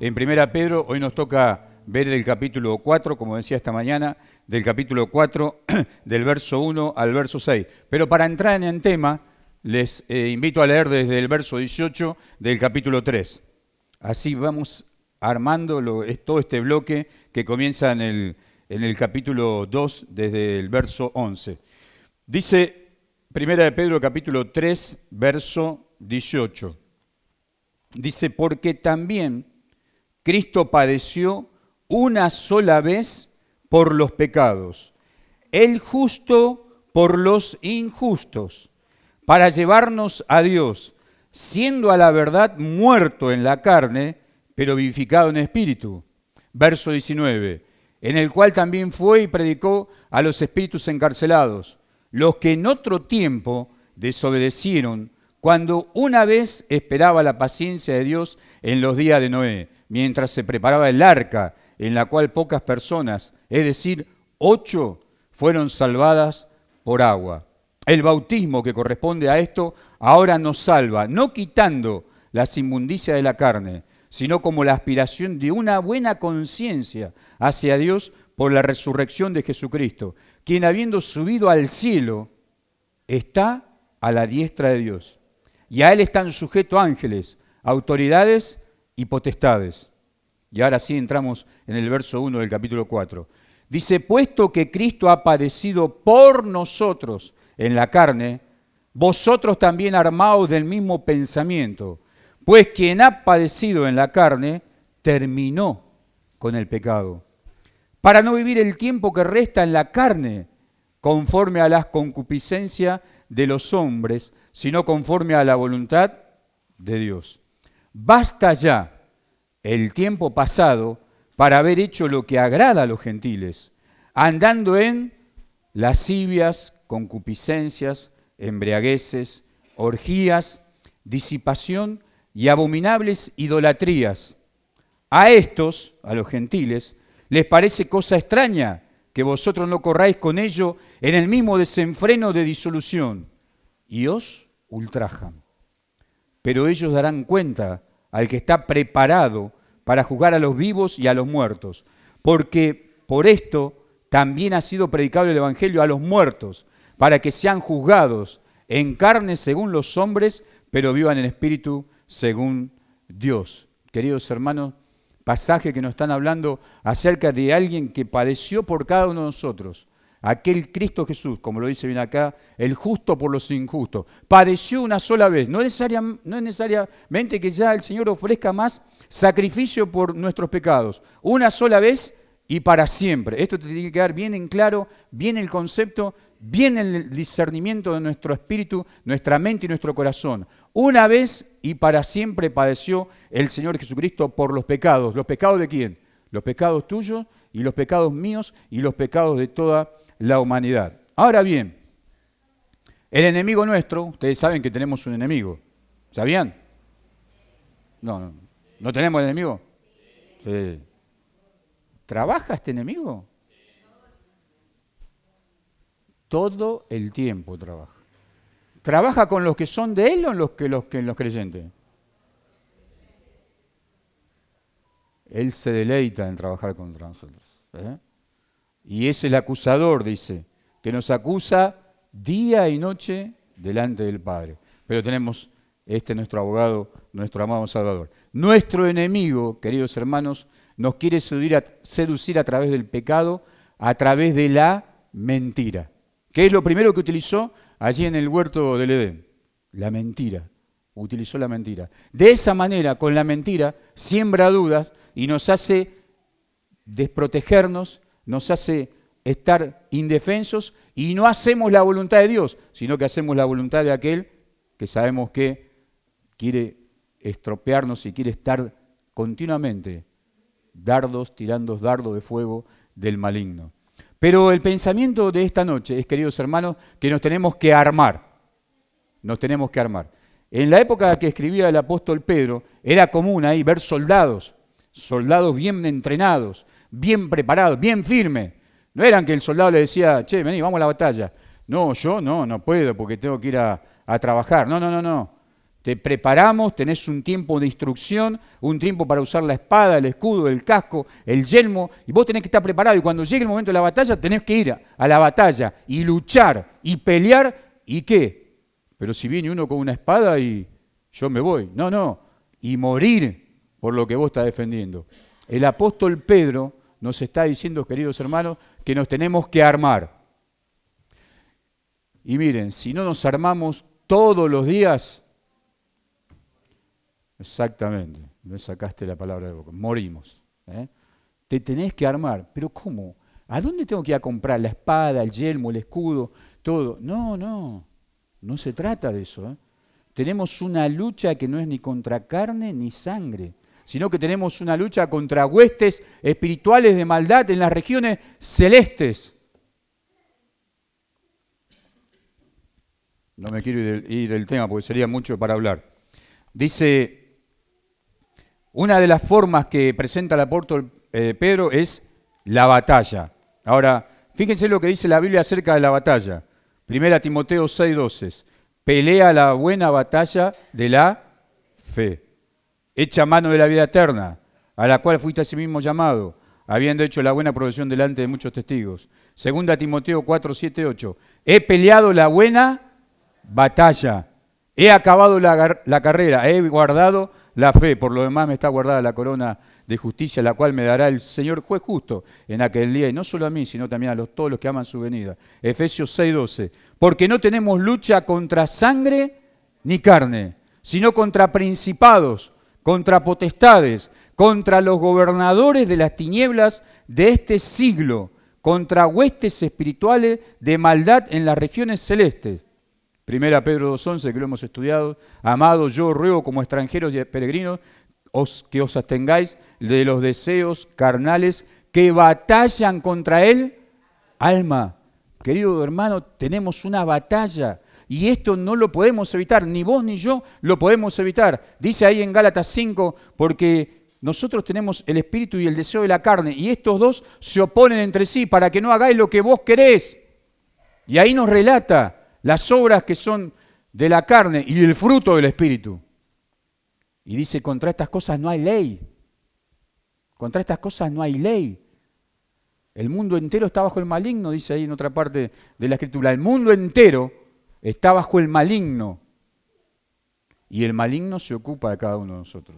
en 1 Pedro. Hoy nos toca ver el capítulo 4, como decía esta mañana, del capítulo 4, del verso 1 al verso 6. Pero para entrar en tema, les invito a leer desde el verso 18 del capítulo 3. Así vamos armando todo este bloque que comienza en el capítulo 2, desde el verso 11. Dice 1 Pedro capítulo 3, verso 18. Dice, porque también Cristo padeció una sola vez por los pecados, el justo por los injustos, para llevarnos a Dios, siendo a la verdad muerto en la carne, pero vivificado en espíritu. Verso 19, en el cual también fue y predicó a los espíritus encarcelados, los que en otro tiempo desobedecieron, cuando una vez esperaba la paciencia de Dios en los días de Noé, mientras se preparaba el arca, en la cual pocas personas, es decir, 8, fueron salvadas por agua. El bautismo que corresponde a esto ahora nos salva, no quitando las inmundicias de la carne, sino como la aspiración de una buena conciencia hacia Dios por la resurrección de Jesucristo, quien habiendo subido al cielo, está a la diestra de Dios. Y a él están sujetos ángeles, autoridades y potestades. Y ahora sí entramos en el verso 1 del capítulo 4. Dice, puesto que Cristo ha padecido por nosotros en la carne, vosotros también armaos del mismo pensamiento, pues quien ha padecido en la carne, terminó con el pecado, para no vivir el tiempo que resta en la carne, conforme a las concupiscencias de los hombres, sino conforme a la voluntad de Dios. Basta ya el tiempo pasado para haber hecho lo que agrada a los gentiles, andando en lascivias, concupiscencias, embriagueces, orgías, disipación y abominables idolatrías. A estos, a los gentiles, les parece cosa extraña que vosotros no corráis con ello en el mismo desenfreno de disolución, y os ultrajan. Pero ellos darán cuenta al que está preparado para juzgar a los vivos y a los muertos, porque por esto también ha sido predicado el Evangelio a los muertos, para que sean juzgados en carne según los hombres, pero vivan en espíritu según Dios. Queridos hermanos, pasaje que nos están hablando acerca de alguien que padeció por cada uno de nosotros. Aquel Cristo Jesús, como lo dice bien acá, el justo por los injustos. Padeció una sola vez. No es necesariamente que ya el Señor ofrezca más sacrificio por nuestros pecados. Una sola vez y para siempre. Esto te tiene que quedar bien en claro, bien el concepto, bien el discernimiento de nuestro espíritu, nuestra mente y nuestro corazón. Una vez y para siempre padeció el Señor Jesucristo por los pecados. ¿Los pecados de quién? Los pecados tuyos y los pecados míos y los pecados de toda la humanidad. Ahora bien, el enemigo nuestro, ustedes saben que tenemos un enemigo. ¿Sabían? ¿No tenemos enemigo? Sí. ¿Trabaja este enemigo? Todo el tiempo trabaja. ¿Trabaja con los que son de él o los creyentes? Él se deleita en trabajar contra nosotros. Y es el acusador, dice, que nos acusa día y noche delante del Padre. Pero tenemos nuestro abogado, nuestro amado Salvador. Nuestro enemigo, queridos hermanos, nos quiere seducir a través del pecado, a través de la mentira. ¿Qué es lo primero que utilizó allí en el huerto del Edén? La mentira. Utilizó la mentira. De esa manera, con la mentira, siembra dudas y nos hace desprotegernos, nos hace estar indefensos y no hacemos la voluntad de Dios, sino que hacemos la voluntad de aquel que sabemos que quiere estropearnos y quiere estar continuamente tirando dardos de fuego del maligno. Pero el pensamiento de esta noche es, queridos hermanos, que nos tenemos que armar. Nos tenemos que armar. En la época que escribía el apóstol Pedro, era común ahí ver soldados bien entrenados, bien preparados, bien firmes. No eran que el soldado le decía, che, vení, vamos a la batalla. No, yo no puedo porque tengo que ir a trabajar. No. Te preparamos, tenés un tiempo de instrucción, un tiempo para usar la espada, el escudo, el casco, el yelmo, y vos tenés que estar preparado. Y cuando llegue el momento de la batalla, tenés que ir a la batalla y luchar y pelear. ¿Y qué? Pero si viene uno con una espada y yo me voy. No, no. Y morir por lo que vos estás defendiendo. El apóstol Pedro nos está diciendo, queridos hermanos, que nos tenemos que armar. Y miren, si no nos armamos todos los días, exactamente, me sacaste la palabra de boca, morimos. Te tenés que armar. ¿Pero cómo? ¿A dónde tengo que ir a comprar la espada, el yelmo, el escudo, todo? No, no, no se trata de eso. Tenemos una lucha que no es ni contra carne ni sangre, sino que tenemos una lucha contra huestes espirituales de maldad en las regiones celestes. No me quiero ir del tema porque sería mucho para hablar. Dice, una de las formas que presenta el apóstol Pedro es la batalla. Ahora, fíjense lo que dice la Biblia acerca de la batalla. 1 Timoteo 6:12. Pelea la buena batalla de la fe. Echa mano de la vida eterna, a la cual fuiste asimismo llamado, habiendo hecho la buena profesión delante de muchos testigos. 2 Timoteo 4:7-8. He peleado la buena batalla. He acabado la carrera, he guardado la fe. Por lo demás me está guardada la corona de justicia, la cual me dará el Señor juez justo en aquel día. Y no solo a mí, sino también a todos los que aman su venida. Efesios 6:12. Porque no tenemos lucha contra sangre ni carne, sino contra principados, contra potestades, contra los gobernadores de las tinieblas de este siglo, contra huestes espirituales de maldad en las regiones celestes. 1 Pedro 2:11, que lo hemos estudiado. Amados, yo ruego como extranjeros y peregrinos que os abstengáis de los deseos carnales que batallan contra el alma. Querido hermano, tenemos una batalla y esto no lo podemos evitar, ni vos ni yo lo podemos evitar. Dice ahí en Gálatas 5, porque nosotros tenemos el espíritu y el deseo de la carne y estos dos se oponen entre sí para que no hagáis lo que vos querés. Y ahí nos relata las obras que son de la carne y el fruto del Espíritu. Y dice, contra estas cosas no hay ley. Contra estas cosas no hay ley. El mundo entero está bajo el maligno, dice ahí en otra parte de la Escritura. El mundo entero está bajo el maligno. Y el maligno se ocupa de cada uno de nosotros.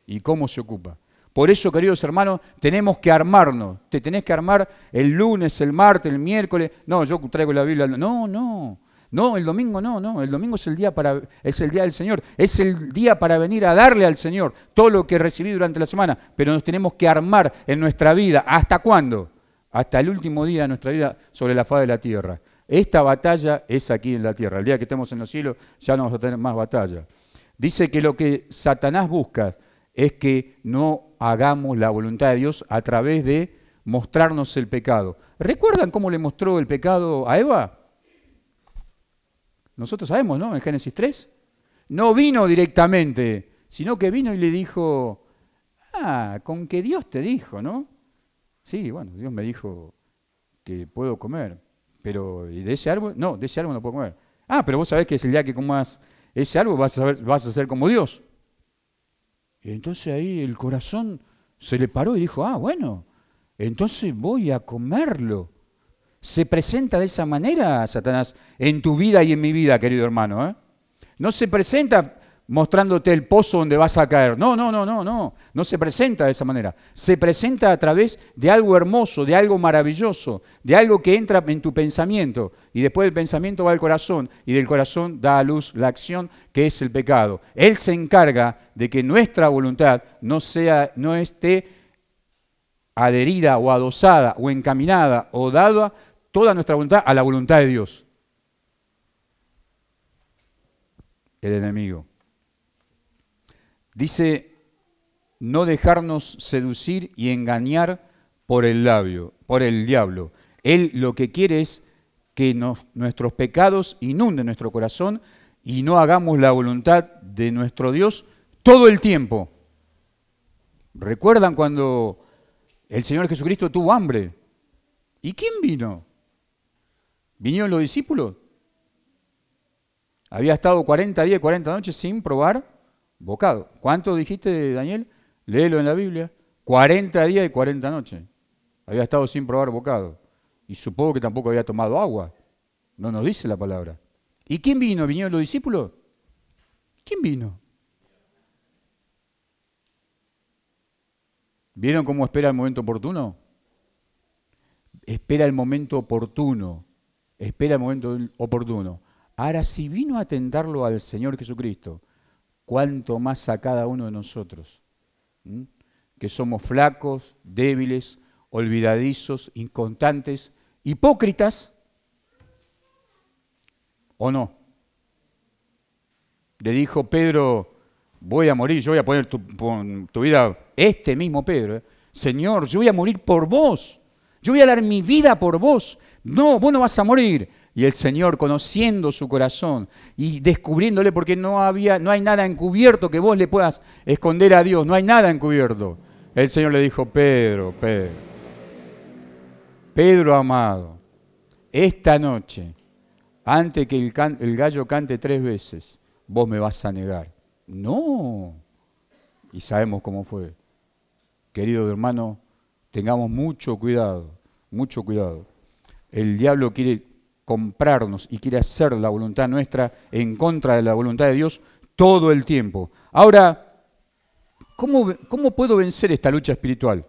¿Y cómo se ocupa? Por eso, queridos hermanos, tenemos que armarnos. Te tenés que armar el lunes, el martes, el miércoles. No, yo traigo la Biblia. No, no. No, el domingo no. El domingo es el día del Señor. Es el día para venir a darle al Señor todo lo que recibí durante la semana. Pero nos tenemos que armar en nuestra vida. ¿Hasta cuándo? Hasta el último día de nuestra vida sobre la faz de la tierra. Esta batalla es aquí en la tierra. El día que estemos en los cielos ya no vamos a tener más batalla. Dice que lo que Satanás busca es que no hagamos la voluntad de Dios a través de mostrarnos el pecado. ¿Recuerdan cómo le mostró el pecado a Eva? Nosotros sabemos, ¿no? En Génesis 3. No vino directamente, sino que vino y le dijo, con que Dios te dijo, ¿no? Sí, bueno, Dios me dijo que puedo comer, pero ¿y de ese árbol? No, de ese árbol no puedo comer. Pero vos sabés que es el día que comas ese árbol vas a ser como Dios. Y entonces ahí el corazón se le paró y dijo, bueno, entonces voy a comerlo. Se presenta de esa manera, Satanás, en tu vida y en mi vida, querido hermano. No se presenta mostrándote el pozo donde vas a caer. No. No se presenta de esa manera. Se presenta a través de algo hermoso, de algo maravilloso, de algo que entra en tu pensamiento. Y después del pensamiento va al corazón, y del corazón da a luz la acción, que es el pecado. Él se encarga de que nuestra voluntad no esté adherida o adosada o encaminada o dada toda nuestra voluntad a la voluntad de Dios. El enemigo. Dice, no dejarnos seducir y engañar por el diablo. Él lo que quiere es que nuestros pecados inunden nuestro corazón y no hagamos la voluntad de nuestro Dios todo el tiempo. ¿Recuerdan cuando el Señor Jesucristo tuvo hambre? ¿Y quién vino? ¿Vinieron los discípulos? Había estado 40 días y 40 noches sin probar bocado. ¿Cuánto dijiste, Daniel? Léelo en la Biblia. 40 días y 40 noches. Había estado sin probar bocado. Y supongo que tampoco había tomado agua. No nos dice la palabra. ¿Y quién vino? ¿Vinieron los discípulos? ¿Quién vino? ¿Vieron cómo espera el momento oportuno? Espera el momento oportuno. Espera el momento oportuno. Ahora, si vino a tentarlo al Señor Jesucristo, ¿cuánto más a cada uno de nosotros? Que somos flacos, débiles, olvidadizos, inconstantes, hipócritas, ¿o no? Le dijo Pedro, voy a morir, yo voy a poner tu vida, este mismo Pedro, Señor, yo voy a morir por vos, yo voy a dar mi vida por vos, no, vos no vas a morir. Y el Señor, conociendo su corazón y descubriéndole, porque no hay nada encubierto que vos le puedas esconder a Dios, no hay nada encubierto. El Señor le dijo, Pedro amado, esta noche, antes que el gallo cante 3 veces, vos me vas a negar. No. Y sabemos cómo fue. Querido hermano, tengamos mucho cuidado, mucho cuidado. El diablo quiere comprarnos y quiere hacer la voluntad nuestra en contra de la voluntad de Dios todo el tiempo. Ahora, ¿cómo puedo vencer esta lucha espiritual?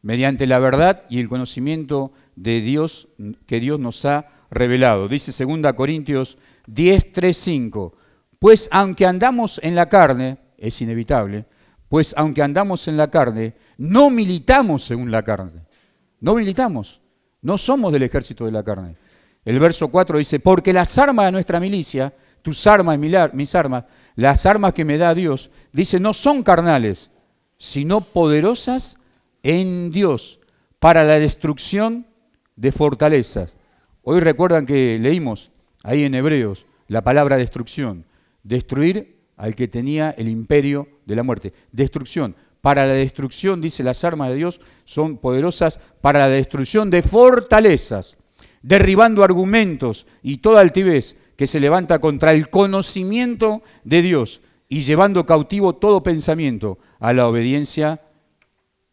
Mediante la verdad y el conocimiento de Dios que Dios nos ha revelado. Dice 2 Corintios 10, 3, 5. Pues aunque andamos en la carne, es inevitable, pues aunque andamos en la carne, no militamos según la carne. No militamos, no somos del ejército de la carne. El verso 4 dice, porque las armas de nuestra milicia, tus armas y mis armas, las armas que me da Dios, dice, no son carnales, sino poderosas en Dios para la destrucción de fortalezas. Hoy recuerdan que leímos ahí en Hebreos la palabra destrucción. Destruir al que tenía el imperio de la muerte. Destrucción. Para la destrucción, dice, las armas de Dios son poderosas para la destrucción de fortalezas, derribando argumentos y toda altivez que se levanta contra el conocimiento de Dios y llevando cautivo todo pensamiento a la obediencia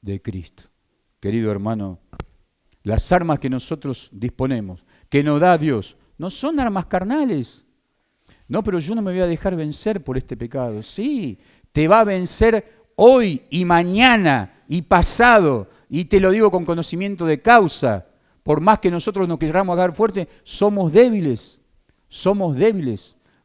de Cristo. Querido hermano, las armas que nosotros disponemos, que nos da Dios, no son armas carnales. No, pero yo no me voy a dejar vencer por este pecado. Sí, te va a vencer hoy y mañana y pasado, y te lo digo con conocimiento de causa. Por más que nosotros nos queramos agarrar fuerte, somos débiles,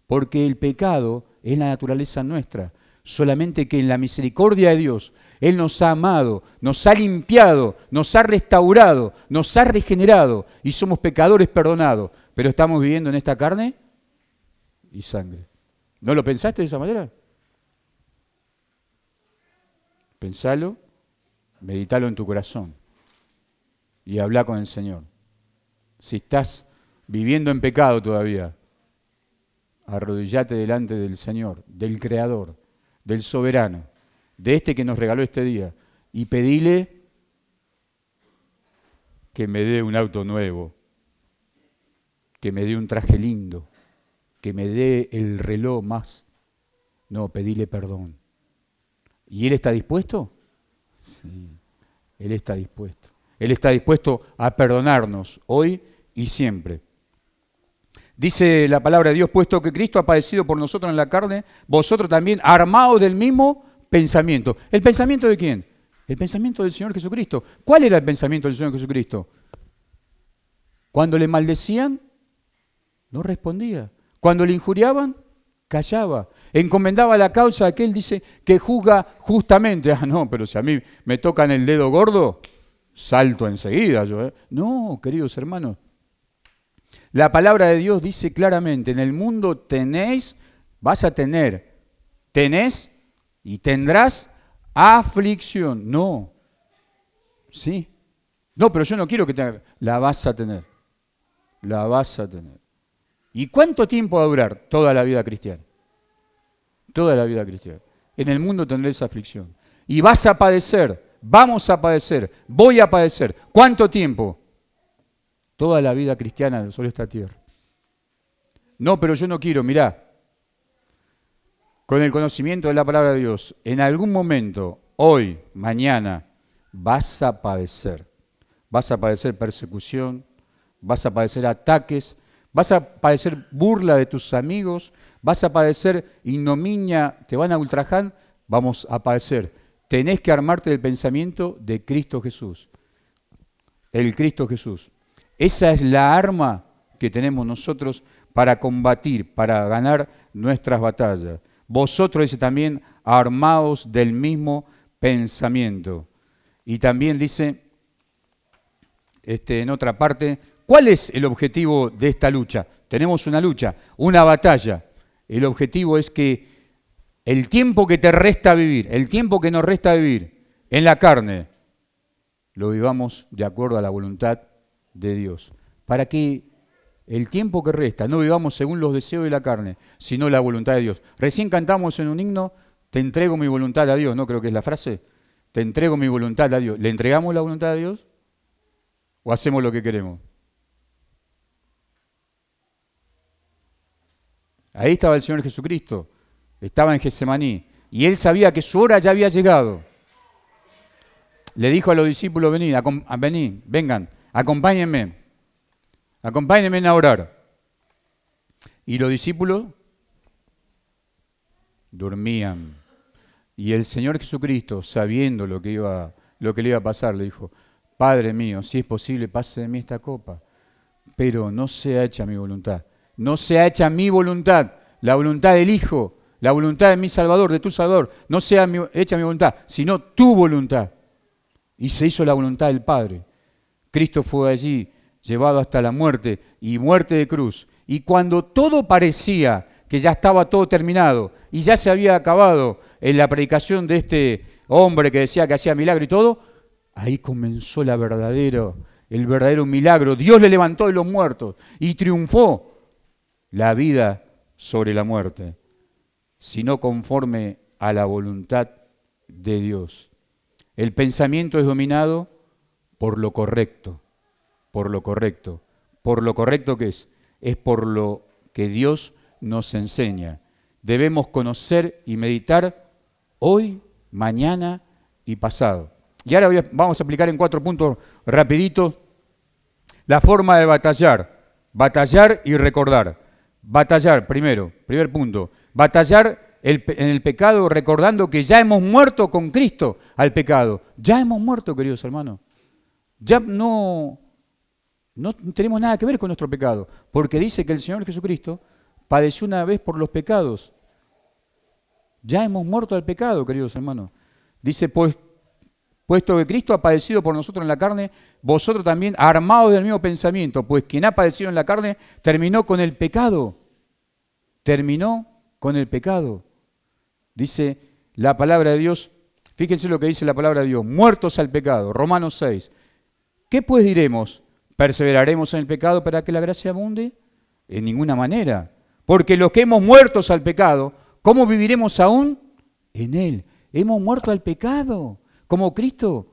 porque el pecado es la naturaleza nuestra. Solamente que en la misericordia de Dios, Él nos ha amado, nos ha limpiado, nos ha restaurado, nos ha regenerado y somos pecadores perdonados. Pero estamos viviendo en esta carne y sangre. ¿No lo pensaste de esa manera? Pensalo, meditalo en tu corazón y habla con el Señor. Si estás viviendo en pecado todavía, arrodillate delante del Señor, del Creador, del Soberano, de este que nos regaló este día, y pedile que me dé un auto nuevo, que me dé un traje lindo, que me dé el reloj más. No, pedile perdón. ¿Y Él está dispuesto? Sí, Él está dispuesto. Él está dispuesto a perdonarnos hoy y siempre. Dice la palabra de Dios, puesto que Cristo ha padecido por nosotros en la carne, vosotros también armaos del mismo pensamiento. ¿El pensamiento de quién? El pensamiento del Señor Jesucristo. ¿Cuál era el pensamiento del Señor Jesucristo? Cuando le maldecían, no respondía. Cuando le injuriaban, callaba. Encomendaba la causa a aquel, dice, que juzga justamente. Ah, no, pero si a mí me tocan el dedo gordo, salto enseguida yo. No, queridos hermanos. La palabra de Dios dice claramente, en el mundo tenés y tendrás aflicción. No. ¿Sí? No, pero yo no quiero que tenga. La vas a tener. La vas a tener. ¿Y cuánto tiempo va a durar? Toda la vida cristiana. Toda la vida cristiana. En el mundo tendréis aflicción. Y vas a padecer, vamos a padecer, voy a padecer. ¿Cuánto tiempo? Toda la vida cristiana sobre esta tierra. No, pero yo no quiero, mirá. Con el conocimiento de la palabra de Dios, en algún momento, hoy, mañana, vas a padecer. Vas a padecer persecución, vas a padecer ataques, vas a padecer burla de tus amigos, vas a padecer ignominia, te van a ultrajar, vamos a padecer. Tenés que armarte del pensamiento de Cristo Jesús. El Cristo Jesús. Esa es la arma que tenemos nosotros para combatir, para ganar nuestras batallas. Vosotros, dice también, armados del mismo pensamiento. Y también dice, en otra parte, ¿cuál es el objetivo de esta lucha? Tenemos una lucha, una batalla. El objetivo es que el tiempo que te resta vivir, el tiempo que nos resta vivir en la carne, lo vivamos de acuerdo a la voluntad de Dios. Para que el tiempo que resta no vivamos según los deseos de la carne, sino la voluntad de Dios. Recién cantamos en un himno, te entrego mi voluntad a Dios, ¿no? Creo que es la frase. Te entrego mi voluntad a Dios. ¿Le entregamos la voluntad a Dios? ¿O hacemos lo que queremos? Ahí estaba el Señor Jesucristo. Estaba en Getsemaní. Y Él sabía que su hora ya había llegado. Le dijo a los discípulos, venid, vengan, acompáñenme. Acompáñenme a orar. Y los discípulos dormían. Y el Señor Jesucristo, sabiendo lo que le iba a pasar, le dijo, Padre mío, si es posible, pase de mí esta copa, pero no sea hecha mi voluntad. No sea hecha mi voluntad, la voluntad del Hijo, la voluntad de mi Salvador, de tu Salvador. No sea hecha mi voluntad, sino tu voluntad. Y se hizo la voluntad del Padre. Cristo fue allí, llevado hasta la muerte y muerte de cruz. Y cuando todo parecía que ya estaba todo terminado y ya se había acabado en la predicación de este hombre que decía que hacía milagro y todo, ahí comenzó el verdadero milagro. Dios le levantó de los muertos y triunfó la vida sobre la muerte, sino conforme a la voluntad de Dios. El pensamiento es dominado por lo correcto. ¿Por lo correcto? ¿Por lo correcto qué es? Es por lo que Dios nos enseña. Debemos conocer y meditar hoy, mañana y pasado. Y ahora vamos a aplicar en 4 puntos rapiditos la forma de batallar. Batallar y recordar. Batallar, primer punto. Batallar en el pecado recordando que ya hemos muerto con Cristo al pecado. Ya hemos muerto, queridos hermanos. Ya no tenemos nada que ver con nuestro pecado, porque dice que el Señor Jesucristo padeció una vez por los pecados. Ya hemos muerto al pecado, queridos hermanos. Dice, puesto que Cristo ha padecido por nosotros en la carne, vosotros también armados del mismo pensamiento, pues quien ha padecido en la carne terminó con el pecado. Terminó con el pecado. Dice la palabra de Dios, fíjense lo que dice la palabra de Dios, muertos al pecado, Romanos 6. ¿Qué pues diremos? ¿Perseveraremos en el pecado para que la gracia abunde? En ninguna manera. Porque los que hemos muerto al pecado, ¿cómo viviremos aún? En él. Hemos muerto al pecado. Como Cristo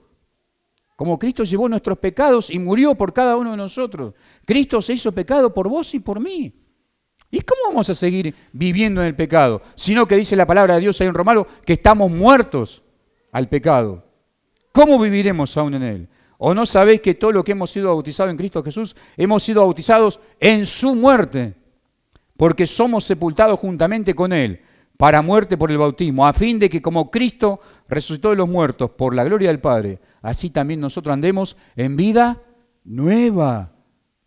llevó nuestros pecados y murió por cada uno de nosotros. Cristo se hizo pecado por vos y por mí. ¿Y cómo vamos a seguir viviendo en el pecado? Sino que dice la palabra de Dios ahí en Romanos que estamos muertos al pecado. ¿Cómo viviremos aún en él? ¿O no sabéis que todo lo que hemos sido bautizados en Cristo Jesús, hemos sido bautizados en su muerte? Porque somos sepultados juntamente con Él, para muerte por el bautismo, a fin de que como Cristo resucitó de los muertos por la gloria del Padre, así también nosotros andemos en vida nueva.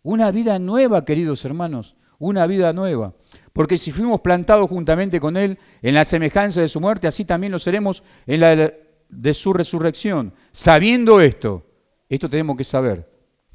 Una vida nueva, queridos hermanos, una vida nueva. Porque si fuimos plantados juntamente con Él en la semejanza de su muerte, así también lo seremos en la de su resurrección. Sabiendo esto tenemos que saber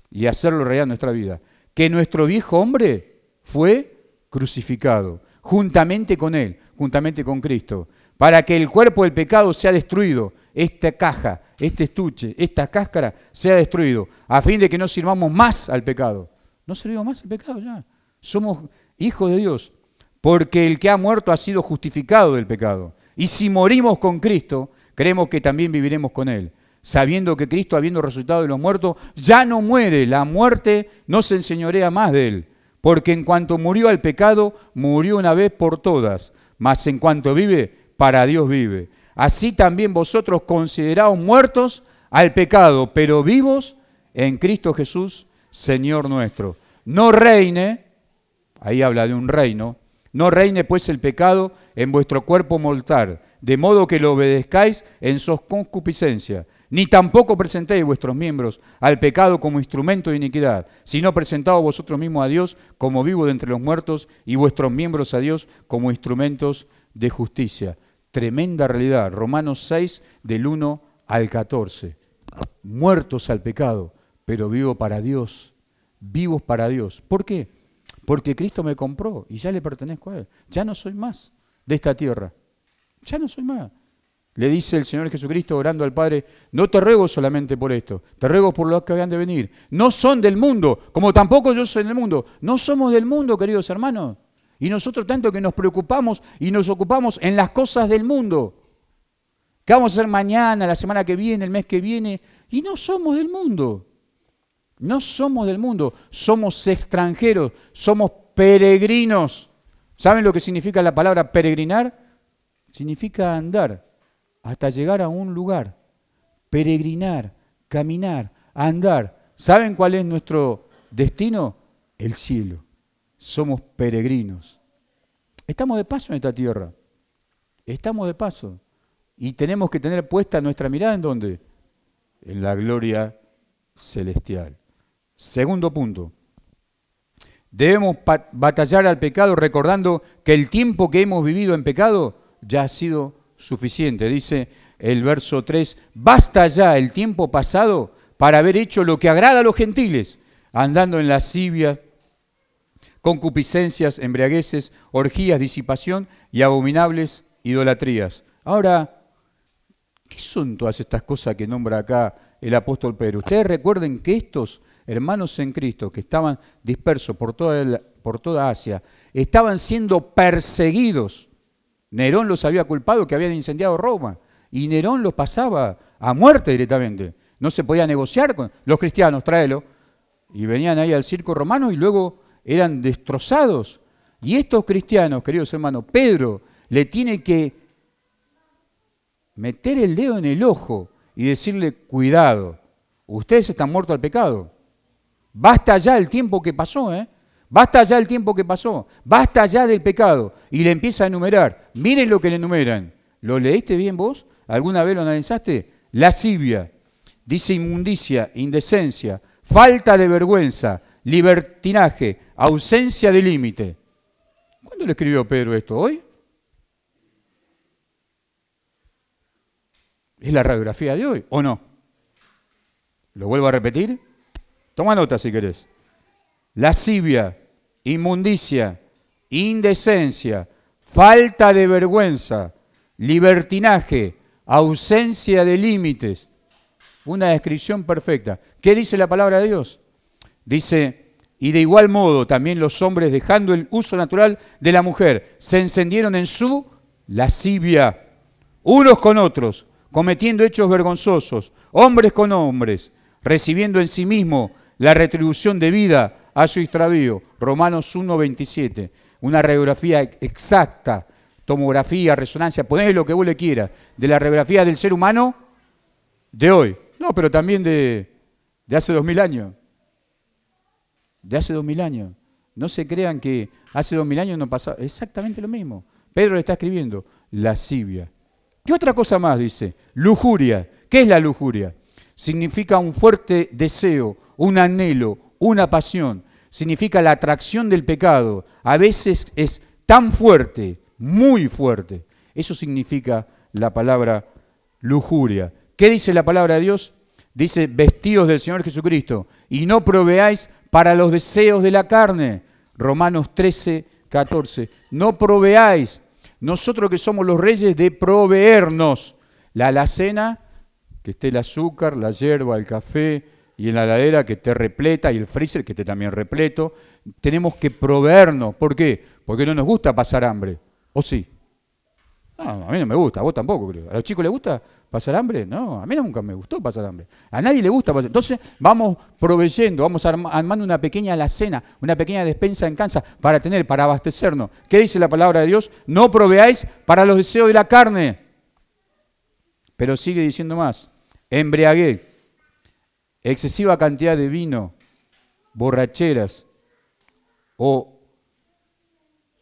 y hacerlo realidad en nuestra vida, que nuestro viejo hombre fue crucificado juntamente con Él, juntamente con Cristo, para que el cuerpo del pecado sea destruido, esta caja, este estuche, esta cáscara sea destruido, a fin de que no sirvamos más al pecado. No servimos más al pecado ya. Somos hijos de Dios, porque el que ha muerto ha sido justificado del pecado. Y si morimos con Cristo, creemos que también viviremos con Él, sabiendo que Cristo, habiendo resucitado de los muertos, ya no muere, la muerte no se enseñorea más de Él, Porque en cuanto murió al pecado, murió una vez por todas, mas en cuanto vive, para Dios vive. Así también vosotros consideraos muertos al pecado, pero vivos en Cristo Jesús, Señor nuestro. No reine, ahí habla de un reino, no reine pues el pecado en vuestro cuerpo mortal, de modo que lo obedezcáis en sus concupiscencias. Ni tampoco presentéis vuestros miembros al pecado como instrumento de iniquidad, sino presentaos vosotros mismos a Dios como vivo de entre los muertos y vuestros miembros a Dios como instrumentos de justicia. Tremenda realidad. Romanos 6, del 1 al 14. Muertos al pecado, pero vivos para Dios. Vivos para Dios. ¿Por qué? Porque Cristo me compró y ya le pertenezco a Él. Ya no soy más de esta tierra. Ya no soy más. Le dice el Señor Jesucristo orando al Padre, no te ruego solamente por esto, te ruego por los que habían de venir. No son del mundo, como tampoco yo soy del mundo. No somos del mundo, queridos hermanos. Y nosotros tanto que nos preocupamos y nos ocupamos en las cosas del mundo. ¿Qué vamos a hacer mañana, la semana que viene, el mes que viene? Y no somos del mundo. No somos del mundo. Somos extranjeros, somos peregrinos. ¿Saben lo que significa la palabra peregrinar? Significa andar hasta llegar a un lugar. Peregrinar, caminar, andar. ¿Saben cuál es nuestro destino? El cielo. Somos peregrinos. Estamos de paso en esta tierra. Estamos de paso. Y tenemos que tener puesta nuestra mirada ¿en dónde? En la gloria celestial. Segundo punto. Debemos batallar al pecado recordando que el tiempo que hemos vivido en pecado ya ha sido suficiente. Dice el verso 3, basta ya el tiempo pasado para haber hecho lo que agrada a los gentiles, andando en lascivia, concupiscencias, embriagueces, orgías, disipación y abominables idolatrías. Ahora, ¿qué son todas estas cosas que nombra acá el apóstol Pedro? Ustedes recuerden que estos hermanos en Cristo que estaban dispersos por toda Asia, estaban siendo perseguidos. Nerón los había culpado que habían incendiado Roma y Nerón los pasaba a muerte directamente. No se podía negociar con los cristianos, tráelo. Y venían ahí al circo romano y luego eran destrozados. Y estos cristianos, queridos hermanos, Pedro le tiene que meter el dedo en el ojo y decirle, cuidado, ustedes están muertos al pecado. Basta ya el tiempo que pasó, Basta ya el tiempo que pasó. Basta ya del pecado. Y le empieza a enumerar. Miren lo que le enumeran. ¿Lo leíste bien vos? ¿Alguna vez lo analizaste? Lascivia. Dice inmundicia, indecencia, falta de vergüenza, libertinaje, ausencia de límite. ¿Cuándo le escribió Pedro esto? ¿Hoy? ¿Es la radiografía de hoy o no? ¿Lo vuelvo a repetir? Toma nota si querés. Lascivia, inmundicia, indecencia, falta de vergüenza, libertinaje, ausencia de límites. Una descripción perfecta. ¿Qué dice la palabra de Dios? Dice, y de igual modo también los hombres, dejando el uso natural de la mujer, se encendieron en su lascivia, unos con otros, cometiendo hechos vergonzosos, hombres con hombres, recibiendo en sí mismo la retribución debida a su extravío. Romanos 1:27. Una radiografía exacta, tomografía, resonancia, ponés lo que vos le quieras, de la radiografía del ser humano de hoy. No, pero también de hace 2000 años. De hace 2000 años. No se crean que hace 2000 años no pasaba exactamente lo mismo. Pedro le está escribiendo lascivia. ¿Qué otra cosa más dice? Lujuria. ¿Qué es la lujuria? Significa un fuerte deseo, un anhelo, una pasión. Significa la atracción del pecado. A veces es tan fuerte, muy fuerte. Eso significa la palabra lujuria. ¿Qué dice la palabra de Dios? Dice, vestidos del Señor Jesucristo y no proveáis para los deseos de la carne. Romanos 13:14. No proveáis. Nosotros que somos los reyes de proveernos. La alacena, que esté el azúcar, la hierba, el café, y en la heladera que esté repleta, y el freezer que esté también repleto. Tenemos que proveernos. ¿Por qué? Porque no nos gusta pasar hambre. ¿O sí? No, a mí no me gusta, a vos tampoco creo. ¿A los chicos les gusta ¿Pasar hambre? No, a mí nunca me gustó pasar hambre. A nadie le gusta pasar. Entonces vamos proveyendo, vamos armando una pequeña alacena, una pequeña despensa en casa para abastecernos. ¿Qué dice la palabra de Dios? No proveáis para los deseos de la carne. Pero sigue diciendo más. Embriaguez, excesiva cantidad de vino, borracheras o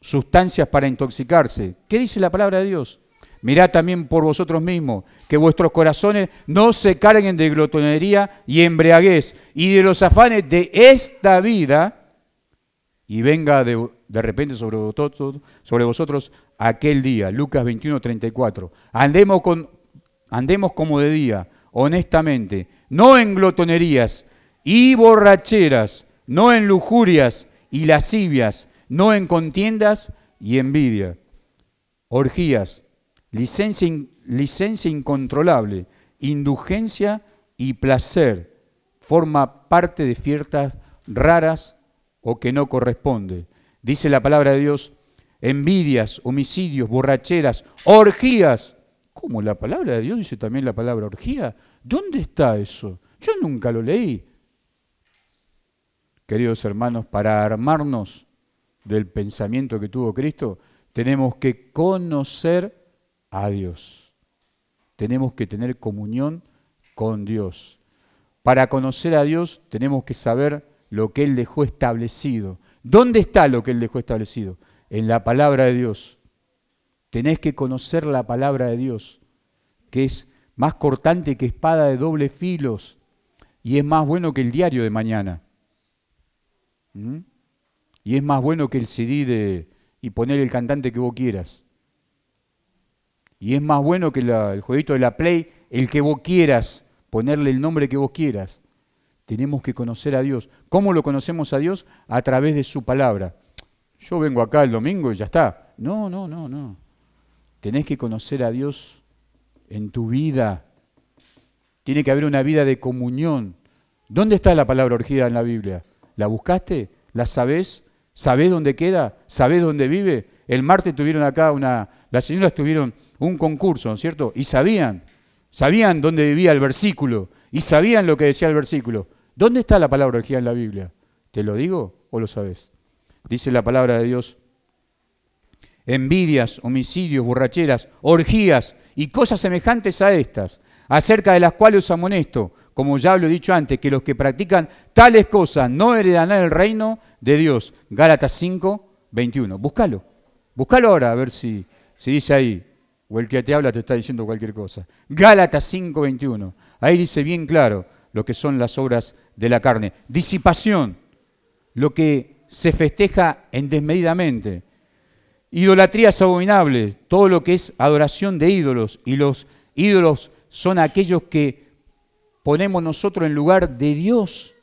sustancias para intoxicarse. ¿Qué dice la palabra de Dios? Mirad también por vosotros mismos, que vuestros corazones no se carguen de glotonería y embriaguez y de los afanes de esta vida, y venga de repente sobre vosotros aquel día. Lucas 21:34. Andemos como de día, honestamente, no en glotonerías y borracheras, no en lujurias y lascivias, no en contiendas y envidia, orgías, licencia incontrolable, indulgencia y placer, forma parte de fiestas raras o que no corresponde. Dice la palabra de Dios, envidias, homicidios, borracheras, orgías. ¿Cómo la palabra de Dios dice también la palabra orgía? ¿Dónde está eso? Yo nunca lo leí. Queridos hermanos, para armarnos del pensamiento que tuvo Cristo, tenemos que conocer a Dios. Tenemos que tener comunión con Dios. Para conocer a Dios tenemos que saber lo que Él dejó establecido. ¿Dónde está lo que Él dejó establecido? En la palabra de Dios. Tenés que conocer la palabra de Dios, que es más cortante que espada de doble filos y es más bueno que el diario de mañana. Y es más bueno que el CD y poner el cantante que vos quieras. Y es más bueno que el jueguito de la Play, el que vos quieras, ponerle el nombre que vos quieras. Tenemos que conocer a Dios. ¿Cómo lo conocemos a Dios? A través de su palabra. Yo vengo acá el domingo y ya está. No. Tenés que conocer a Dios en tu vida. Tiene que haber una vida de comunión. ¿Dónde está la palabra orgía en la Biblia? ¿La buscaste? ¿La sabés? ¿Sabés dónde queda? ¿Sabés dónde vive? El martes tuvieron acá las señoras tuvieron un concurso, ¿no es cierto? Y sabían dónde vivía el versículo, y sabían lo que decía el versículo. ¿Dónde está la palabra orgía en la Biblia? ¿Te lo digo o lo sabés? Dice la palabra de Dios, envidias, homicidios, borracheras, orgías y cosas semejantes a estas, acerca de las cuales os amonesto, como ya lo he dicho antes, que los que practican tales cosas no heredarán el reino de Dios. Gálatas 5:21. Búscalo ahora, a ver si dice ahí, o el que te habla te está diciendo cualquier cosa. Gálatas 5:21. Ahí dice bien claro lo que son las obras de la carne. Disipación, lo que se festeja desmedidamente. Idolatrías abominables, todo lo que es adoración de ídolos, y los ídolos son aquellos que ponemos nosotros en lugar de Dios.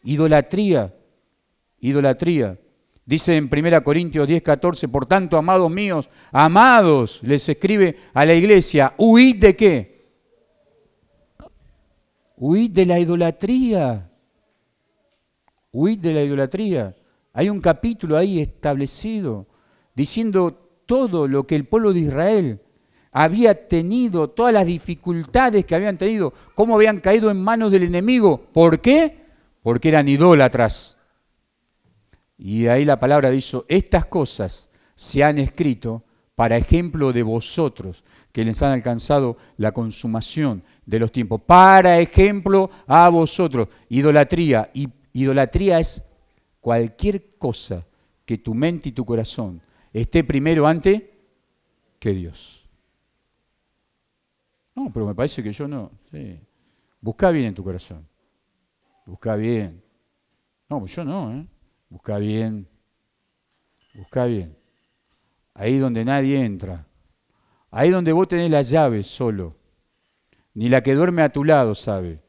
Idolatría. Dice en 1 Corintios 10:14, por tanto, amados míos, amados, les escribe a la iglesia, huid de qué? Huid de la idolatría. Huid de la idolatría. Hay un capítulo ahí establecido diciendo todo lo que el pueblo de Israel había tenido, todas las dificultades que habían tenido, cómo habían caído en manos del enemigo. ¿Por qué? Porque eran idólatras. Y ahí la palabra dice, estas cosas se han escrito para ejemplo de vosotros, que les han alcanzado la consumación de los tiempos. Para ejemplo a vosotros. Idolatría. Y idolatría es cualquier cosa que tu mente y tu corazón esté primero ante que Dios. No, pero me parece que yo no. Sí. Busca bien en tu corazón. Busca bien. No, pues yo no, ¿eh? Busca bien. Ahí donde nadie entra. Ahí donde vos tenés la llave solo. Ni la que duerme a tu lado sabe.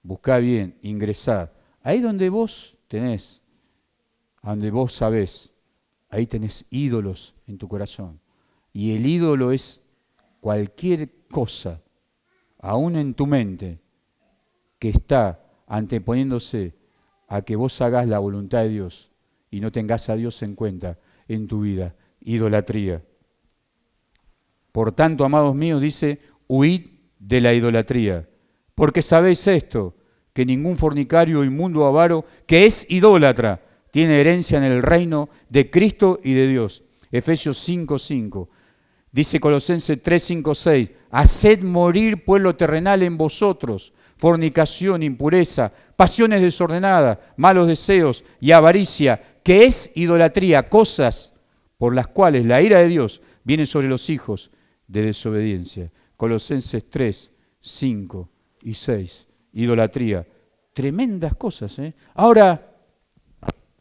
Busca bien, ingresá. Ahí donde vos tenés, donde vos sabés, ahí tenés ídolos en tu corazón. Y el ídolo es cualquier cosa, aún en tu mente, que está anteponiéndose a que vos hagas la voluntad de Dios y no tengas a Dios en cuenta en tu vida. Idolatría. Por tanto, amados míos, dice, huid de la idolatría. Porque sabéis esto, que ningún fornicario, inmundo o avaro, que es idólatra, tiene herencia en el reino de Cristo y de Dios. Efesios 5:5. Dice Colosenses 3:5-6, haced morir pues lo terrenal en vosotros, fornicación, impureza, pasiones desordenadas, malos deseos y avaricia, que es idolatría, cosas por las cuales la ira de Dios viene sobre los hijos de desobediencia. Colosenses 3:5-6, idolatría. Tremendas cosas, ¿eh? Ahora,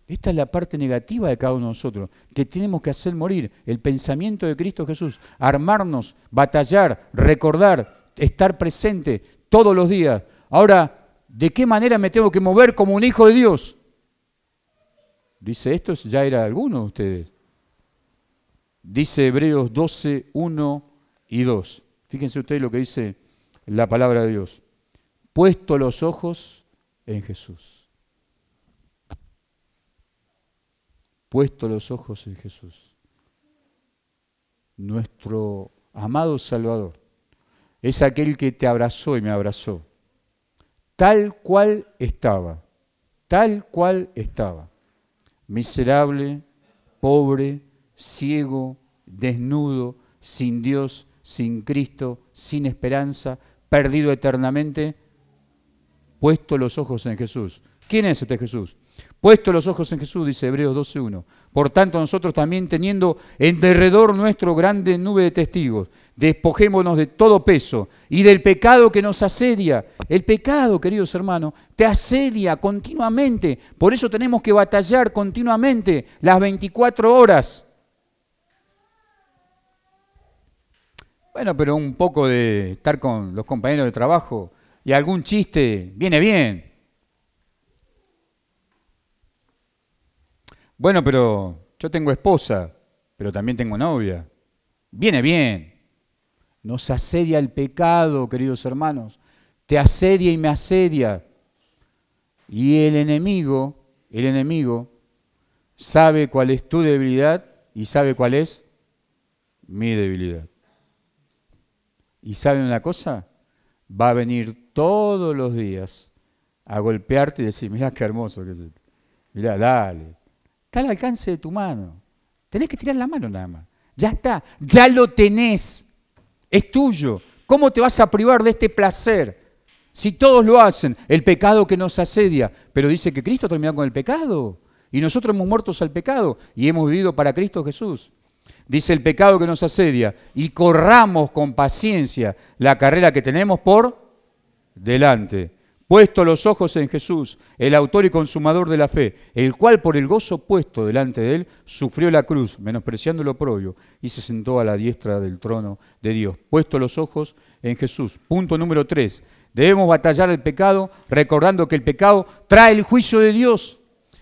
esta es la parte negativa de cada uno de nosotros, que tenemos que hacer morir el pensamiento de Cristo Jesús, armarnos, batallar, recordar, estar presente todos los días. Ahora, ¿de qué manera me tengo que mover como un hijo de Dios? Dice, esto ya era alguno de ustedes. Dice Hebreos 12:1 y 2. Fíjense ustedes lo que dice la palabra de Dios. Puesto los ojos en Jesús. Puesto los ojos en Jesús. Nuestro amado Salvador es aquel que te abrazó y me abrazó. Tal cual estaba. Tal cual estaba. Miserable, pobre, ciego, desnudo, sin Dios, sin Cristo, sin esperanza, perdido eternamente, puesto los ojos en Jesús. ¿Quién es este Jesús? Puesto los ojos en Jesús, dice Hebreos 12:1. Por tanto, nosotros también teniendo en derredor nuestro grande nube de testigos, despojémonos de todo peso y del pecado que nos asedia. El pecado, queridos hermanos, te asedia continuamente. Por eso tenemos que batallar continuamente las 24 horas. Bueno, pero un poco de estar con los compañeros de trabajo y algún chiste viene bien. Bueno, pero yo tengo esposa, pero también tengo novia. Viene bien. Nos asedia el pecado, queridos hermanos. Te asedia y me asedia. Y el enemigo sabe cuál es tu debilidad y sabe cuál es mi debilidad. ¿Y saben una cosa? Va a venir todos los días a golpearte y decir, mirá qué hermoso que es esto. Mirá, dale. Está al alcance de tu mano. Tenés que tirar la mano nada más. Ya está, ya lo tenés. Es tuyo. ¿Cómo te vas a privar de este placer? Si todos lo hacen, el pecado que nos asedia. Pero dice que Cristo terminó con el pecado. Y nosotros hemos muerto al pecado y hemos vivido para Cristo Jesús. Dice el pecado que nos asedia. Y corramos con paciencia la carrera que tenemos por delante. Puesto los ojos en Jesús, el autor y consumador de la fe, el cual por el gozo puesto delante de él, sufrió la cruz, menospreciando lo oprobio, y se sentó a la diestra del trono de Dios. Puesto los ojos en Jesús. Punto número 3. Debemos batallar el pecado, recordando que el pecado trae el juicio de Dios.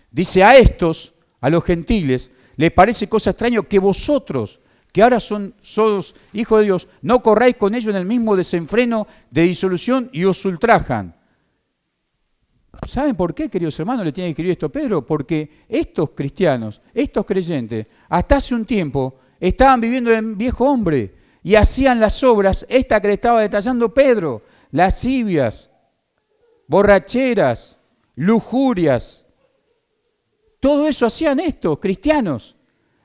Dice a estos, a los gentiles, les parece cosa extraña que vosotros, que ahora sois hijos de Dios, no corráis con ellos en el mismo desenfreno de disolución y os ultrajan. ¿Saben por qué, queridos hermanos, le tiene que escribir esto Pedro? Porque estos cristianos, estos creyentes, hasta hace un tiempo estaban viviendo en viejo hombre y hacían las obras, esta que le estaba detallando Pedro, lascivias, borracheras, lujurias. Todo eso hacían estos cristianos.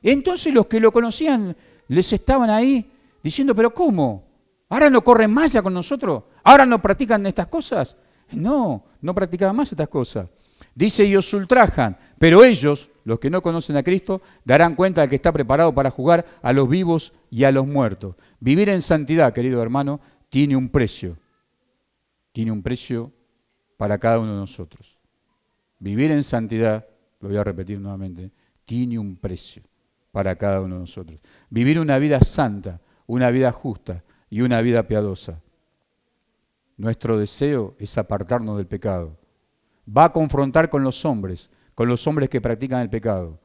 Entonces los que lo conocían les estaban ahí diciendo, ¿pero cómo? ¿Ahora no corren más ya con nosotros? ¿Ahora no practican estas cosas? No practicaban más estas cosas. Dice, y os ultrajan, pero ellos, los que no conocen a Cristo, darán cuenta de que está preparado para juzgar a los vivos y a los muertos. Vivir en santidad, querido hermano, tiene un precio. Tiene un precio para cada uno de nosotros. Vivir en santidad, lo voy a repetir nuevamente, tiene un precio para cada uno de nosotros. Vivir una vida santa, una vida justa y una vida piadosa. Nuestro deseo es apartarnos del pecado. Va a confrontar con los hombres que practican el pecado.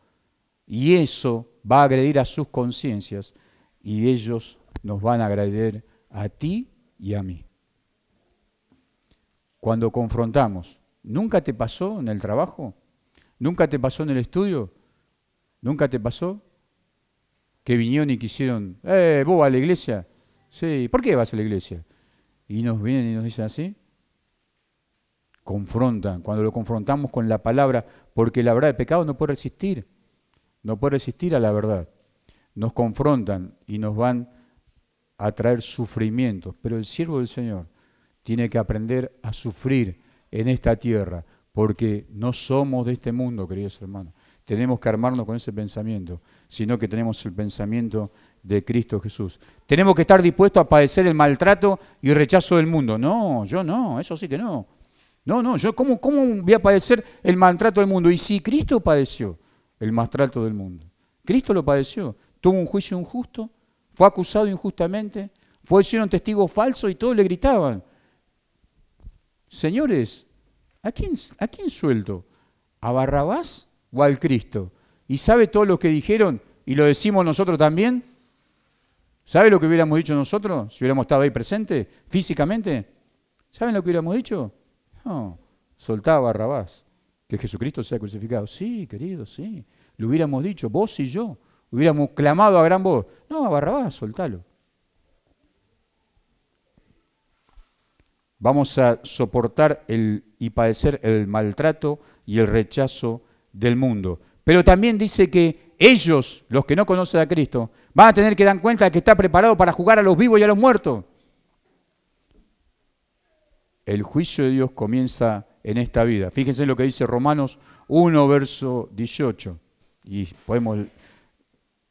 Y eso va a agredir a sus conciencias y ellos nos van a agredir a ti y a mí. Cuando confrontamos, ¿nunca te pasó en el trabajo? ¿Nunca te pasó en el estudio? ¿Nunca te pasó que vinieron y quisieron, vos a la iglesia? Sí, ¿por qué vas a la iglesia? Y nos vienen y nos dicen así. Confrontan, cuando lo confrontamos con la palabra, porque la verdad del pecado no puede resistir a la verdad. Nos confrontan y nos van a traer sufrimientos, pero el siervo del Señor tiene que aprender a sufrir en esta tierra, porque no somos de este mundo, queridos hermanos. Tenemos que armarnos con ese pensamiento, sino que tenemos el pensamiento de Cristo Jesús. Tenemos que estar dispuestos a padecer el maltrato y rechazo del mundo. No, yo no, eso sí que no. No, yo ¿cómo voy a padecer el maltrato del mundo? Y si Cristo padeció el maltrato del mundo, Cristo lo padeció, tuvo un juicio injusto, fue acusado injustamente, hicieron testigos falsos y todos le gritaban. Señores, ¿a quién suelto? ¿A Barrabás o al Cristo? ¿Y sabe todo lo que dijeron y lo decimos nosotros también? ¿Sabe lo que hubiéramos dicho nosotros si hubiéramos estado ahí presentes físicamente? ¿Saben lo que hubiéramos dicho? No, soltá a Barrabás, que Jesucristo sea crucificado. Sí, querido, sí. Lo hubiéramos dicho, vos y yo. Hubiéramos clamado a gran voz. No, a Barrabás, soltalo. Vamos a soportar y padecer el maltrato y el rechazo del mundo. Pero también dice que ellos, los que no conocen a Cristo, van a tener que dar cuenta de que está preparado para jugar a los vivos y a los muertos. El juicio de Dios comienza en esta vida. Fíjense lo que dice Romanos 1, verso 18. Y podemos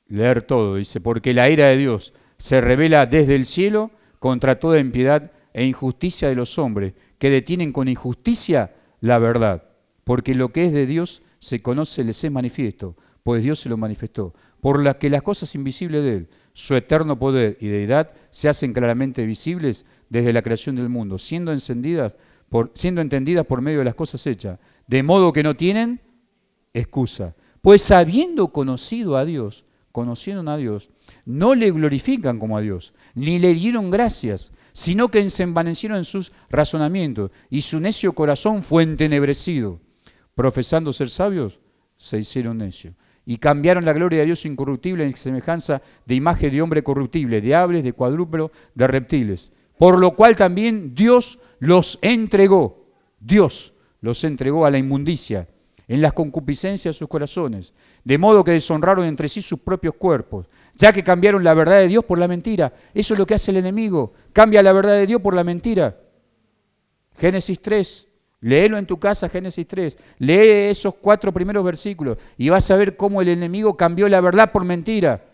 leer todo. Dice, porque la ira de Dios se revela desde el cielo contra toda impiedad e injusticia de los hombres, que detienen con injusticia la verdad. Porque lo que es de Dios se conoce, les es manifiesto, pues Dios se lo manifestó. Por la que las cosas invisibles de Él, su eterno poder y deidad, se hacen claramente visibles desde la creación del mundo, siendo entendidas por medio de las cosas hechas, de modo que no tienen excusa. Pues habiendo conocieron a Dios, no le glorifican como a Dios, ni le dieron gracias, sino que se envanecieron en sus razonamientos, y su necio corazón fue entenebrecido. Profesando ser sabios, se hicieron necios. Y cambiaron la gloria de Dios incorruptible en semejanza de imagen de hombre corruptible, de aves, de cuadrúpedos, de reptiles. Por lo cual también Dios los entregó a la inmundicia, en las concupiscencias de sus corazones, de modo que deshonraron entre sí sus propios cuerpos, ya que cambiaron la verdad de Dios por la mentira. Eso es lo que hace el enemigo, cambia la verdad de Dios por la mentira. Génesis 3. Léelo en tu casa, Génesis 3. Lee esos 4 primeros versículos y vas a ver cómo el enemigo cambió la verdad por mentira.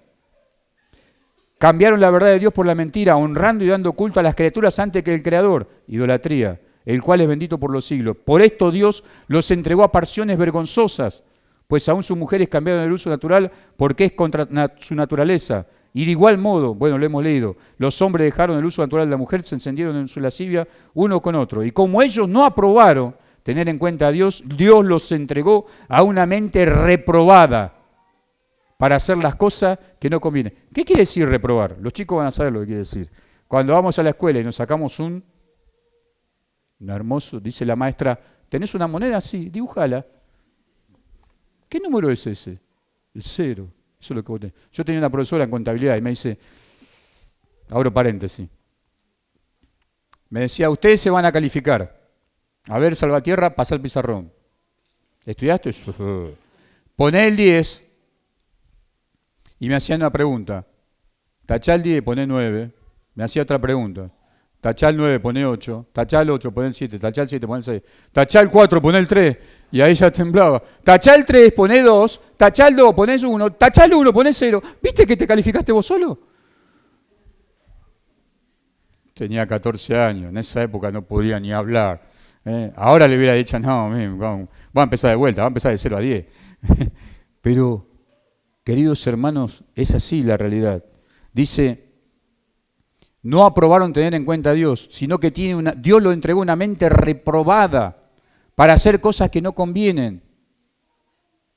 Cambiaron la verdad de Dios por la mentira, honrando y dando culto a las criaturas antes que el Creador. Idolatría, el cual es bendito por los siglos. Por esto Dios los entregó a pasiones vergonzosas, pues aún sus mujeres cambiaron el uso natural porque es contra su naturaleza. Y de igual modo, bueno, lo hemos leído, los hombres dejaron el uso natural de la mujer, se encendieron en su lascivia uno con otro. Y como ellos no aprobaron tener en cuenta a Dios, Dios los entregó a una mente reprobada para hacer las cosas que no convienen. ¿Qué quiere decir reprobar? Los chicos van a saber lo que quiere decir. Cuando vamos a la escuela y nos sacamos un hermoso, dice la maestra, ¿tenés una moneda? Sí, dibújala. ¿Qué número es ese? El 0. Eso es lo que vos tenés. Yo tenía una profesora en contabilidad y me dice, abro paréntesis, me decía, ustedes se van a calificar. A ver, Salvatierra, pasa el pizarrón. ¿Estudiaste? Poné el 10 y me hacían una pregunta. Tachá el 10, poné 9. Me hacía otra pregunta. Tachá el 9, poné 8. Tachá el 8, poné el 7. Tachá el 7, poné el 6. Tachá el 4, poné el 3. Y ahí ya temblaba. Tachá el 3, poné 2. Tachá el 2, poné 1. Tachá el 1, poné 0. ¿Viste que te calificaste vos solo? Tenía 14 años. En esa época no podía ni hablar. Ahora le hubiera dicho, no, vamos a empezar de vuelta. Vamos a empezar de 0 a 10. Pero, queridos hermanos, es así la realidad. Dice, no aprobaron tener en cuenta a Dios, sino que Dios lo entregó una mente reprobada para hacer cosas que no convienen.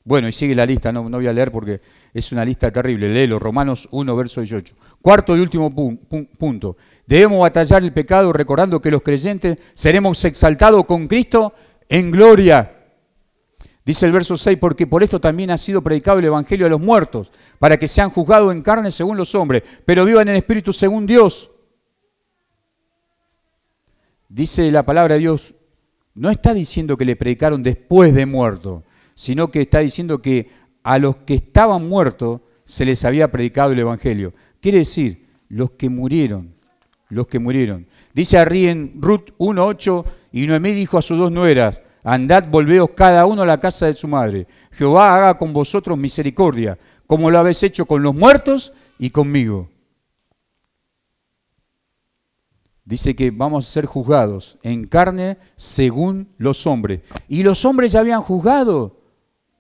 Bueno, y sigue la lista, no voy a leer porque es una lista terrible. Léelo, Romanos 1, verso 18. Cuarto y último punto. Debemos batallar el pecado recordando que los creyentes seremos exaltados con Cristo en gloria. Dice el verso 6, porque por esto también ha sido predicado el evangelio a los muertos, para que sean juzgados en carne según los hombres, pero vivan en espíritu según Dios. Dice la palabra de Dios, no está diciendo que le predicaron después de muerto, sino que está diciendo que a los que estaban muertos se les había predicado el Evangelio. Quiere decir, los que murieron. Dice arriba en Ruth 1:8, y Noemí dijo a sus dos nueras, andad, volveos cada uno a la casa de su madre. Jehová haga con vosotros misericordia, como lo habéis hecho con los muertos y conmigo. Dice que vamos a ser juzgados en carne según los hombres. Y los hombres ya habían juzgado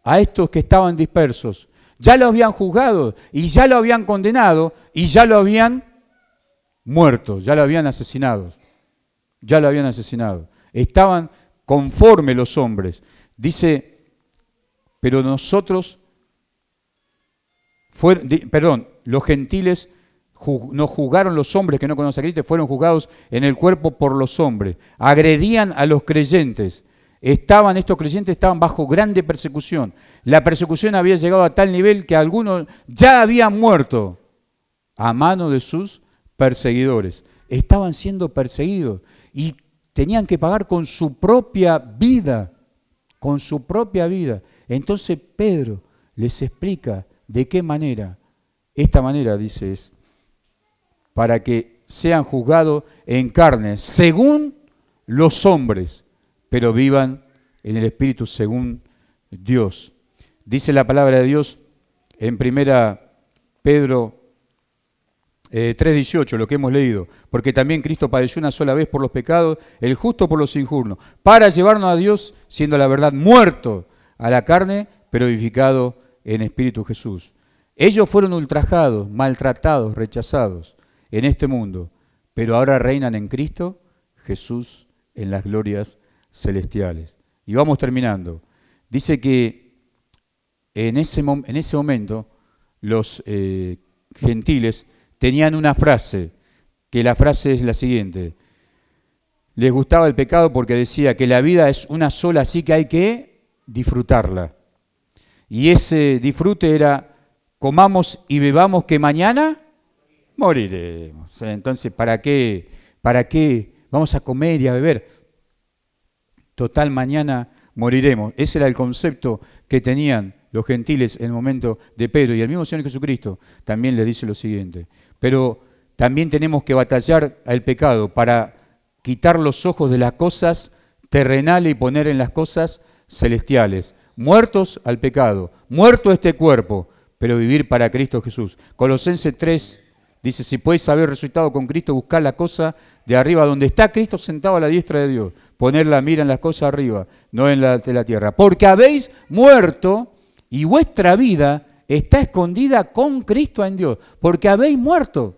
a estos que estaban dispersos. Ya lo habían juzgado y ya lo habían condenado y ya lo habían muerto, ya lo habían asesinado. Estaban conforme los hombres. Dice, pero nosotros, los gentiles nos juzgaron los hombres que no conocen a Cristo, fueron juzgados en el cuerpo por los hombres. Agredían a los creyentes. Estos creyentes estaban bajo grande persecución. La persecución había llegado a tal nivel que algunos ya habían muerto a mano de sus perseguidores. Estaban siendo perseguidos y tenían que pagar con su propia vida. Entonces Pedro les explica de qué manera. Esta manera, dice, es para que sean juzgados en carne, según los hombres, pero vivan en el Espíritu según Dios. Dice la palabra de Dios en 1 Pedro 3:18, lo que hemos leído, porque también Cristo padeció una sola vez por los pecados, el justo por los injustos, para llevarnos a Dios, siendo la verdad muerto a la carne, pero vivificado en Espíritu Jesús. Ellos fueron ultrajados, maltratados, rechazados en este mundo, pero ahora reinan en Cristo Jesús en las glorias celestiales. Y vamos terminando. Dice que en ese momento los gentiles tenían una frase, que la frase es la siguiente: les gustaba el pecado porque decía que la vida es una sola, así que hay que disfrutarla. Y ese disfrute era, comamos y bebamos que mañana moriremos. Entonces, ¿para qué vamos a comer y a beber? Total, mañana moriremos. Ese era el concepto que tenían los gentiles en el momento de Pedro. Y el mismo Señor Jesucristo también les dice lo siguiente: pero también tenemos que batallar al pecado para quitar los ojos de las cosas terrenales y poner en las cosas celestiales. Muertos al pecado, muerto este cuerpo, pero vivir para Cristo Jesús. Colosenses 3 dice, si podéis haber resucitado con Cristo, buscar la cosa de arriba, donde está Cristo sentado a la diestra de Dios. Poner la mira en las cosas arriba, no en la de la tierra. Porque habéis muerto y vuestra vida está escondida con Cristo en Dios. Porque habéis muerto.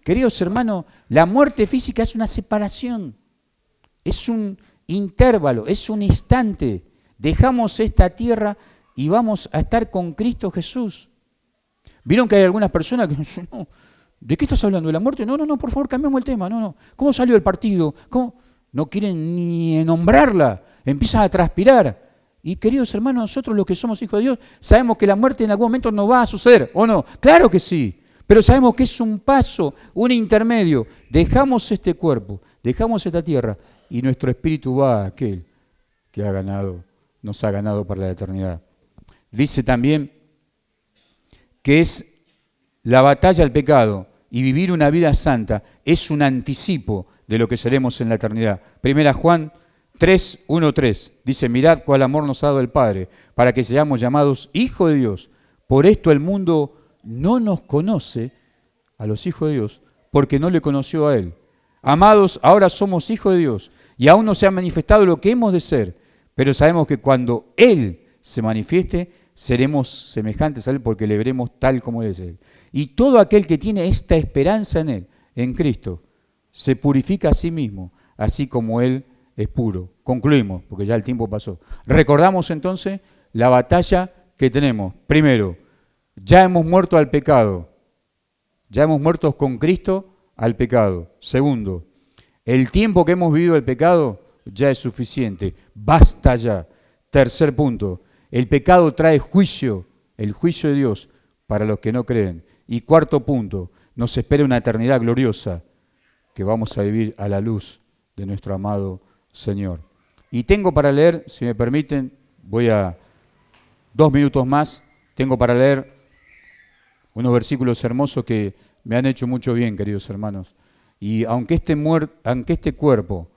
Queridos hermanos, la muerte física es una separación. Es un intervalo, es un instante. Dejamos esta tierra y vamos a estar con Cristo Jesús. ¿Vieron que hay algunas personas que dicen, no, ¿de qué estás hablando? ¿De la muerte? No, por favor, cambiemos el tema. No. ¿Cómo salió el partido? ¿Cómo? No quieren ni nombrarla. Empiezan a transpirar. Y queridos hermanos, nosotros los que somos hijos de Dios, sabemos que la muerte en algún momento nos va a suceder, ¿o no? Claro que sí. Pero sabemos que es un paso, un intermedio. Dejamos este cuerpo, dejamos esta tierra y nuestro espíritu va a aquel que nos ha ganado para la eternidad. Dice también que es la batalla al pecado y vivir una vida santa es un anticipo de lo que seremos en la eternidad. 1 Juan 3:1-3 dice, mirad cuál amor nos ha dado el Padre para que seamos llamados hijos de Dios. Por esto el mundo no nos conoce a los hijos de Dios porque no le conoció a Él. Amados, ahora somos hijos de Dios y aún no se ha manifestado lo que hemos de ser, pero sabemos que cuando Él se manifieste, seremos semejantes a Él porque le veremos tal como Él es Él. Y todo aquel que tiene esta esperanza en Él, en Cristo, se purifica a sí mismo, así como Él es puro. Concluimos, porque ya el tiempo pasó. Recordamos entonces la batalla que tenemos. Primero, ya hemos muerto al pecado. Ya hemos muerto con Cristo al pecado. Segundo, el tiempo que hemos vivido el pecado ya es suficiente. Basta ya. Tercer punto, el pecado trae juicio, el juicio de Dios para los que no creen. Y cuarto punto, nos espera una eternidad gloriosa que vamos a vivir a la luz de nuestro amado Señor. Y tengo para leer, si me permiten, voy a 2 minutos más, tengo para leer unos versículos hermosos que me han hecho mucho bien, queridos hermanos. Y aunque este cuerpo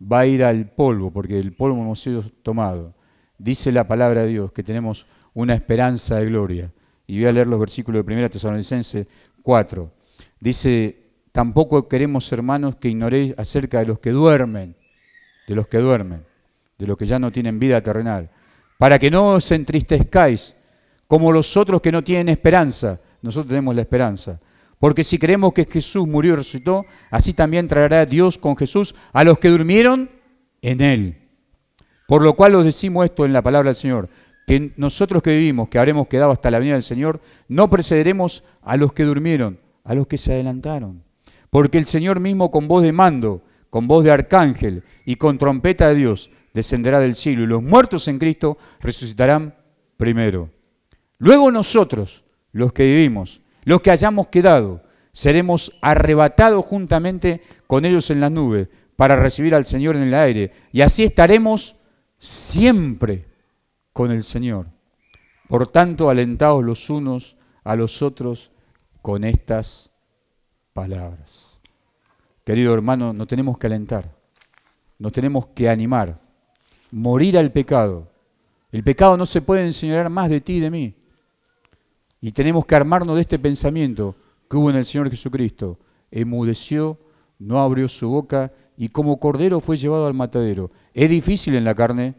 va a ir al polvo, porque el polvo hemos sido tomado, dice la palabra de Dios que tenemos una esperanza de gloria. Y voy a leer los versículos de 1 Tesalonicenses 4. Dice, tampoco queremos, hermanos, que ignoréis acerca de los que duermen, de los que ya no tienen vida terrenal, para que no os entristezcáis como los otros que no tienen esperanza. Nosotros tenemos la esperanza. Porque si creemos que Jesús murió y resucitó, así también traerá Dios con Jesús a los que durmieron en Él. Por lo cual os decimos esto en la palabra del Señor, que nosotros que vivimos, que habremos quedado hasta la venida del Señor, no precederemos a los que durmieron, a los que se adelantaron. Porque el Señor mismo con voz de mando, con voz de arcángel y con trompeta de Dios descenderá del cielo, y los muertos en Cristo resucitarán primero. Luego nosotros, los que vivimos, los que hayamos quedado, seremos arrebatados juntamente con ellos en las nubes para recibir al Señor en el aire. Y así estaremos siempre con el Señor. Por tanto, alentaos los unos a los otros con estas palabras. Querido hermano, nos tenemos que alentar, nos tenemos que animar, morir al pecado. El pecado no se puede enseñorear más de ti y de mí. Y tenemos que armarnos de este pensamiento que hubo en el Señor Jesucristo. Enmudeció, no abrió su boca y como cordero fue llevado al matadero. Es difícil en la carne,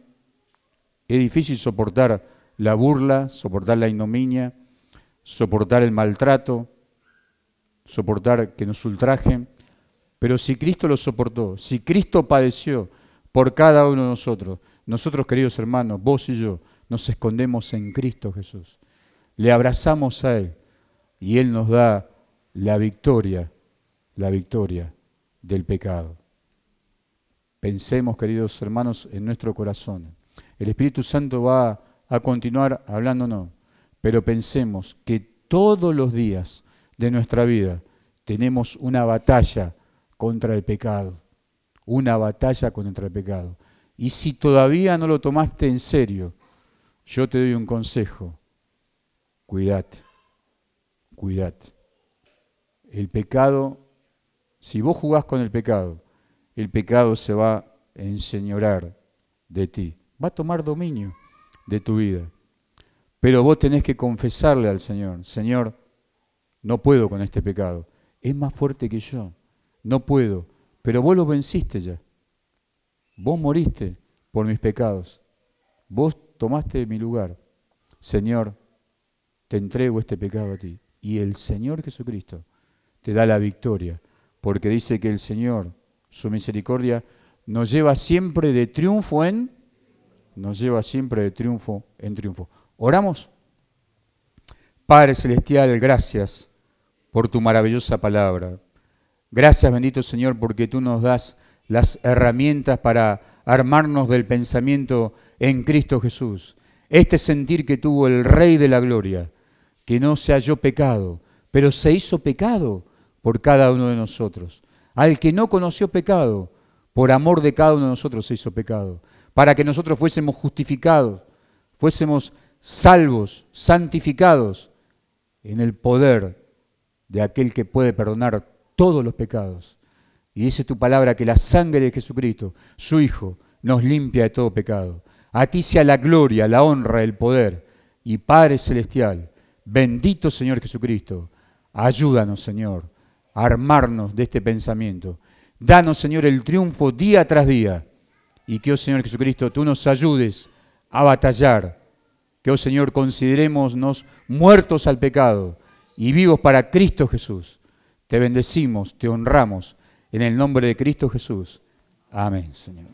es difícil soportar la burla, soportar la ignominia, soportar el maltrato, soportar que nos ultrajen. Pero si Cristo lo soportó, si Cristo padeció por cada uno de nosotros, queridos hermanos, vos y yo, nos escondemos en Cristo Jesús. Le abrazamos a Él y Él nos da la victoria del pecado. Pensemos, queridos hermanos, en nuestro corazón. El Espíritu Santo va a continuar hablándonos, pero pensemos que todos los días de nuestra vida tenemos una batalla contra el pecado. Una batalla contra el pecado. Y si todavía no lo tomaste en serio, yo te doy un consejo. Cuidate. El pecado, si vos jugás con el pecado se va a enseñorear de ti. Va a tomar dominio de tu vida. Pero vos tenés que confesarle al Señor, Señor, no puedo con este pecado. Es más fuerte que yo. No puedo. Pero vos lo venciste ya. Vos moriste por mis pecados. Vos tomaste mi lugar. Señor, te entrego este pecado a ti. Y el Señor Jesucristo te da la victoria, porque dice que el Señor, su misericordia, nos lleva siempre de triunfo en triunfo. ¿Oramos? Padre Celestial, gracias por tu maravillosa palabra. Gracias, bendito Señor, porque tú nos das las herramientas para armarnos del pensamiento en Cristo Jesús. Este sentir que tuvo el Rey de la Gloria, que no se halló pecado, pero se hizo pecado por cada uno de nosotros. Al que no conoció pecado, por amor de cada uno de nosotros se hizo pecado, para que nosotros fuésemos justificados, fuésemos salvos, santificados en el poder de aquel que puede perdonar todos los pecados. Y dice tu palabra que la sangre de Jesucristo, su Hijo, nos limpia de todo pecado. A ti sea la gloria, la honra, el poder. Y Padre Celestial, bendito Señor Jesucristo, ayúdanos, Señor, a armarnos de este pensamiento. Danos, Señor, el triunfo día tras día. Y que, oh Señor Jesucristo, tú nos ayudes a batallar. Que, oh Señor, considerémonos muertos al pecado y vivos para Cristo Jesús. Te bendecimos, te honramos, en el nombre de Cristo Jesús. Amén, Señor.